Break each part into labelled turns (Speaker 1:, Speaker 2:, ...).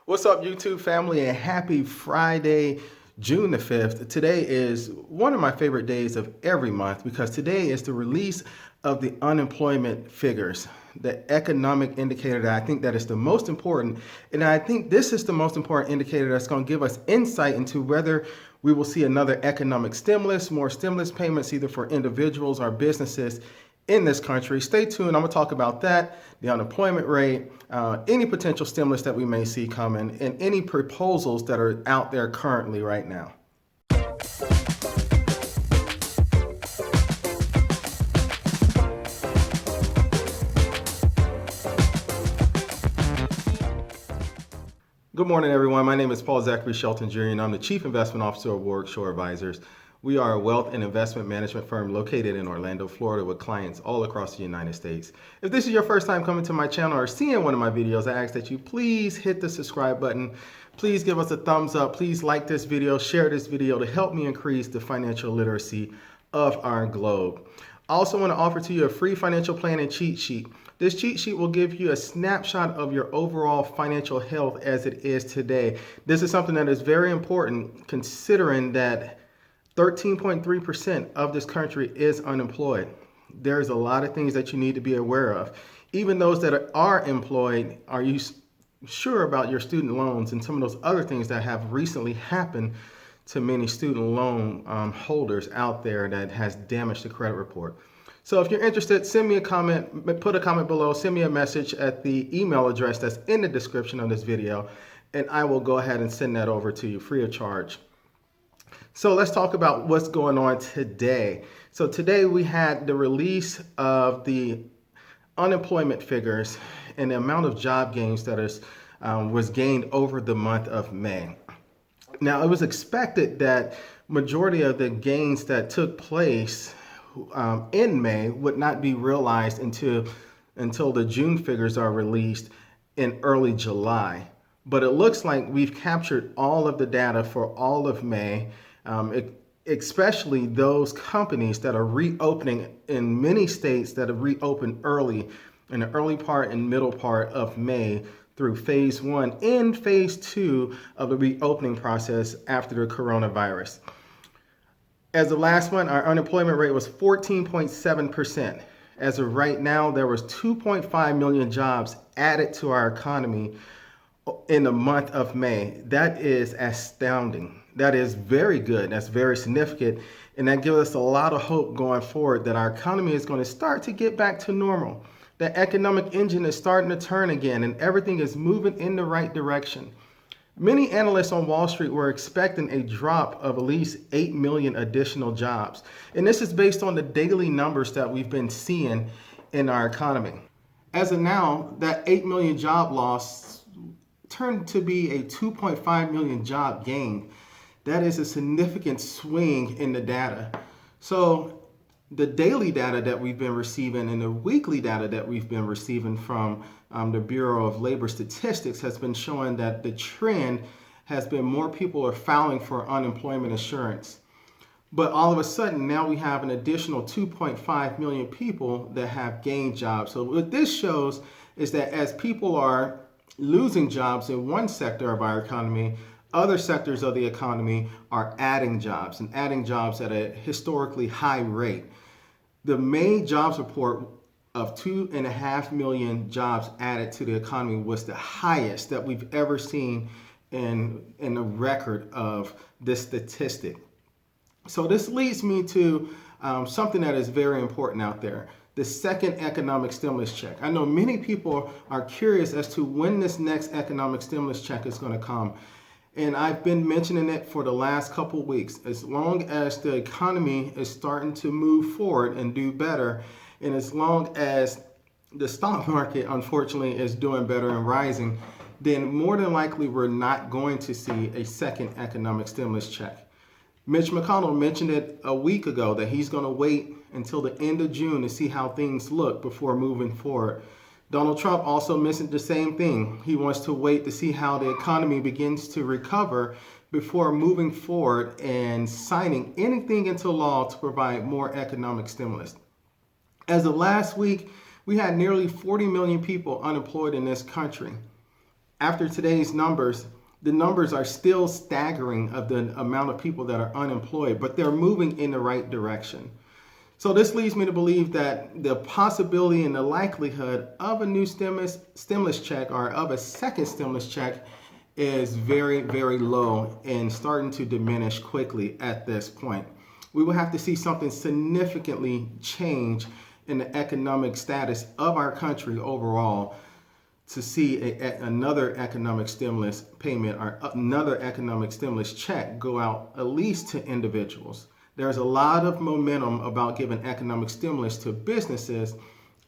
Speaker 1: What's up, YouTube family, and happy Friday, June the 5th. Today is one of my favorite days of every month because today is the release of the unemployment figures, the economic indicator that I think that is the most important. And I think this is the most important indicator that's going to give us insight into whether we will see another economic stimulus, more stimulus payments, either for individuals or businesses in this country. Stay tuned. I'm going to talk about that, the unemployment rate, any potential stimulus that we may see coming, and any proposals that are out there currently right now. Good morning, everyone. My name is Paul Zachary Shelton Jr., and I'm the Chief Investment Officer of Warwick Shore Advisors. We are a wealth and investment management firm located in Orlando, Florida, with clients all across the United States. If this is your first time coming to my channel or seeing one of my videos, I ask that you please hit the subscribe button. Please give us a thumbs up. Please like this video, share this video to help me increase the financial literacy of our globe. I also want to offer to you a free financial planning cheat sheet. This cheat sheet will give you a snapshot of your overall financial health as it is today. This is something that is very important considering that 13.3% of this country is unemployed. There's a lot of things that you need to be aware of. Even those that are employed, are you sure about your student loans and some of those other things that have recently happened to many student loan holders out there that has damaged the credit report? So if you're interested, send me a comment, put a comment below, send me a message at the email address that's in the description of this video, and I will go ahead and send that over to you free of charge. So let's talk about what's going on today. So today we had the release of the unemployment figures and the amount of job gains that was gained over the month of May. Now, it was expected that majority of the gains that took place in May would not be realized until the June figures are released in early July. But it looks like we've captured all of the data for all of May, especially those companies that are reopening in many states that have reopened early, in the early part and middle part of May through phase 1 and phase 2 of the reopening process after the coronavirus. As of last month, our unemployment rate was 14.7%. As of right now, there was 2.5 million jobs added to our economy in the month of May. That is astounding. That is very good. That's very significant. And that gives us a lot of hope going forward that our economy is going to start to get back to normal. The economic engine is starting to turn again and everything is moving in the right direction. Many analysts on Wall Street were expecting a drop of at least 8 million additional jobs. And this is based on the daily numbers that we've been seeing in our economy. As of now, that 8 million job loss turned to be a 2.5 million job gain. That is a significant swing in the data. So the daily data that we've been receiving and the weekly data that we've been receiving from the Bureau of Labor Statistics has been showing that the trend has been more people are filing for unemployment insurance. But all of a sudden, now we have an additional 2.5 million people that have gained jobs. So what this shows is that as people are losing jobs in one sector of our economy, other sectors of the economy are adding jobs and adding jobs at a historically high rate. The May jobs report of 2.5 million jobs added to the economy was the highest that we've ever seen in the record of this statistic. So this leads me to something that is very important out there. The second economic stimulus check. I know many people are curious as to when this next economic stimulus check is going to come. And I've been mentioning it for the last couple of weeks. As long as the economy is starting to move forward and do better, and as long as the stock market, unfortunately, is doing better and rising, then more than likely we're not going to see a second economic stimulus check. Mitch McConnell mentioned it a week ago that he's going to wait until the end of June to see how things look before moving forward. Donald Trump also mentioned the same thing. He wants to wait to see how the economy begins to recover before moving forward and signing anything into law to provide more economic stimulus. As of last week, we had nearly 40 million people unemployed in this country. After today's numbers, the numbers are still staggering of the amount of people that are unemployed, but they're moving in the right direction. So this leads me to believe that the possibility and the likelihood of a new stimulus check or of a second stimulus check is very, very low and starting to diminish quickly at this point. We will have to see something significantly change in the economic status of our country overall to see another economic stimulus payment or another economic stimulus check go out at least to individuals. There's a lot of momentum about giving economic stimulus to businesses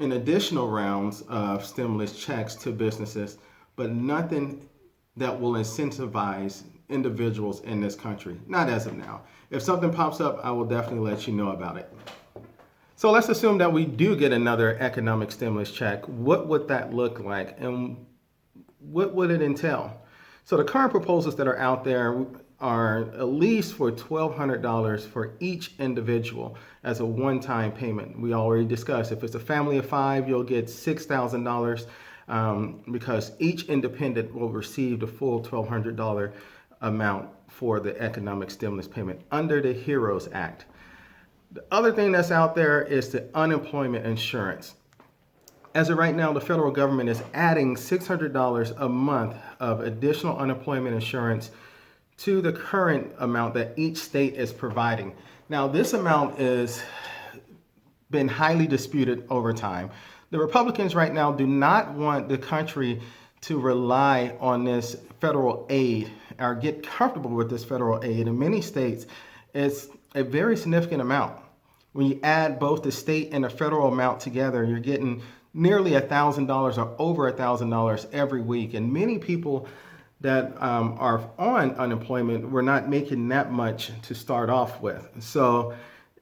Speaker 1: in additional rounds of stimulus checks to businesses, but nothing that will incentivize individuals in this country. Not as of now. If something pops up, I will definitely let you know about it. So let's assume that we do get another economic stimulus check. What would that look like and what would it entail? So the current proposals that are out there are at least for $1,200 for each individual as a one-time payment. We already discussed if it's a family of 5, you'll get $6,000 because each independent will receive the full $1,200 amount for the economic stimulus payment under the HEROES Act. The other thing that's out there is the unemployment insurance. As of right now, the federal government is adding $600 a month of additional unemployment insurance to the current amount that each state is providing. Now, this amount has been highly disputed over time. The Republicans right now do not want the country to rely on this federal aid or get comfortable with this federal aid. In many states, it's a very significant amount. When you add both the state and the federal amount together, you're getting nearly $1,000 or over $1,000 every week. And many people that are on unemployment were not making that much to start off with. So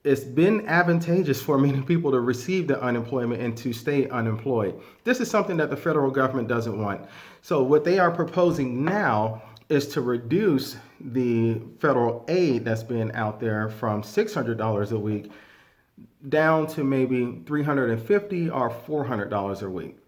Speaker 1: it's been advantageous for many people to receive the unemployment and to stay unemployed. This is something that the federal government doesn't want. So what they are proposing now is to reduce the federal aid that's been out there from $600 a week down to maybe $350 or $400 a week.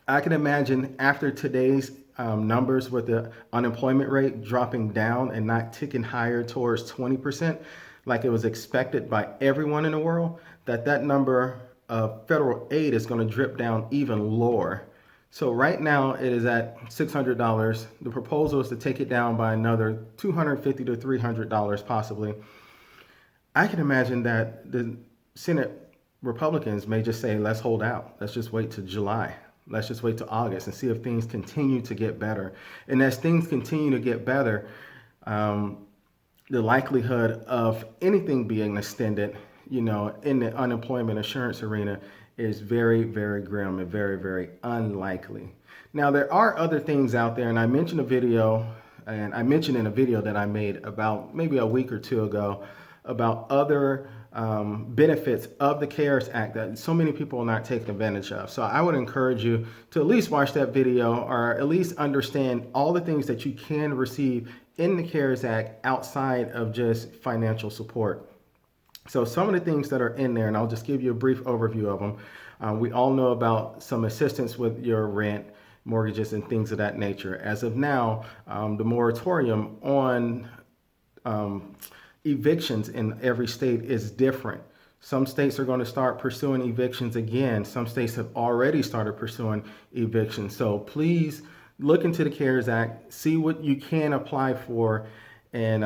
Speaker 1: I can imagine after today's numbers with the unemployment rate dropping down and not ticking higher towards 20%, like it was expected by everyone in the world, that number of federal aid is going to drip down even lower. So right now it is at $600. The proposal is to take it down by another $250 to $300 possibly. I can imagine that the Senate Republicans may just say, let's hold out. Let's just wait to July. Let's just wait to August and see if things continue to get better. And as things continue to get better, the likelihood of anything being extended, in the unemployment insurance arena is very, very grim and very, very unlikely. Now, there are other things out there, and I mentioned in a video that I made about maybe a week or two ago about other benefits of the CARES Act that so many people are not taking advantage of. So I would encourage you to at least watch that video or at least understand all the things that you can receive in the CARES Act outside of just financial support. So some of the things that are in there, and I'll just give you a brief overview of them. We all know about some assistance with your rent, mortgages, and things of that nature. As of now, the moratorium on evictions in every state is different. Some states are going to start pursuing evictions again. Some states have already started pursuing evictions. So please look into the CARES Act, see what you can apply for, and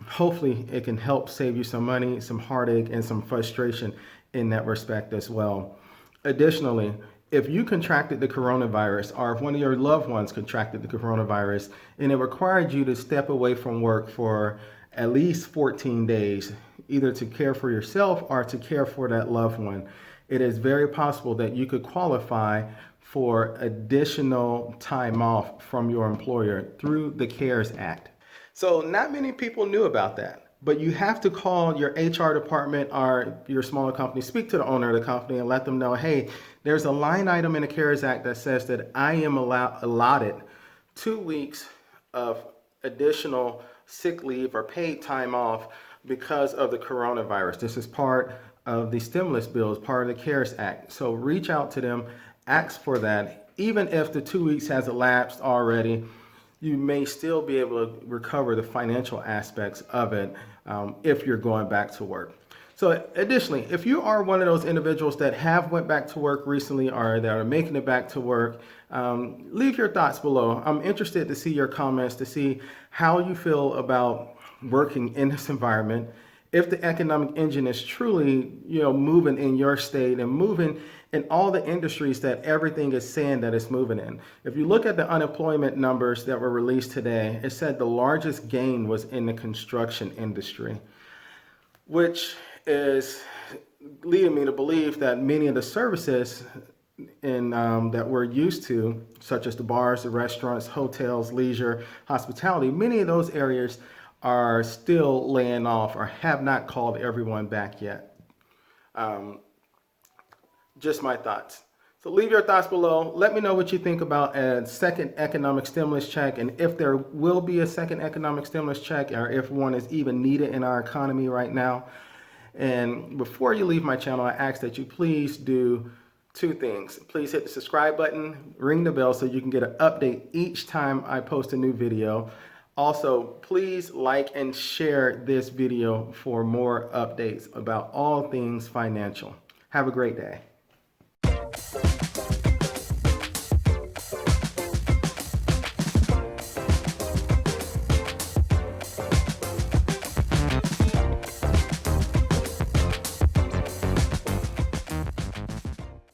Speaker 1: hopefully it can help save you some money, some heartache, and some frustration in that respect as well. Additionally, if you contracted the coronavirus or if one of your loved ones contracted the coronavirus and it required you to step away from work for at least 14 days, either to care for yourself or to care for that loved one, it is very possible that you could qualify for additional time off from your employer through the CARES Act. So not many people knew about that, but you have to call your HR department or your smaller company, speak to the owner of the company and let them know, hey, there's a line item in the CARES Act that says that I am allotted 2 weeks of additional sick leave or paid time off because of the coronavirus. This is part of the stimulus bill, part of the CARES Act. So reach out to them, ask for that, even if the 2 weeks has elapsed already, you may still be able to recover the financial aspects of it if you're going back to work. So additionally, if you are one of those individuals that have went back to work recently or that are making it back to work, leave your thoughts below. I'm interested to see your comments, to see how you feel about working in this environment. If the economic engine is truly, moving in your state and moving in all the industries that everything is saying that it's moving in. If you look at the unemployment numbers that were released today, it said the largest gain was in the construction industry, which is leading me to believe that many of the services that we're used to, such as the bars, the restaurants, hotels, leisure, hospitality, many of those areas are still laying off or have not called everyone back yet. Just my thoughts. So leave your thoughts below. Let me know what you think about a second economic stimulus check, and if there will be a second economic stimulus check, or if one is even needed in our economy right now. And before you leave my channel, I ask that you please do two things. Please hit the subscribe button, ring the bell so you can get an update each time I post a new video. Also, please like and share this video for more updates about all things financial. Have a great day.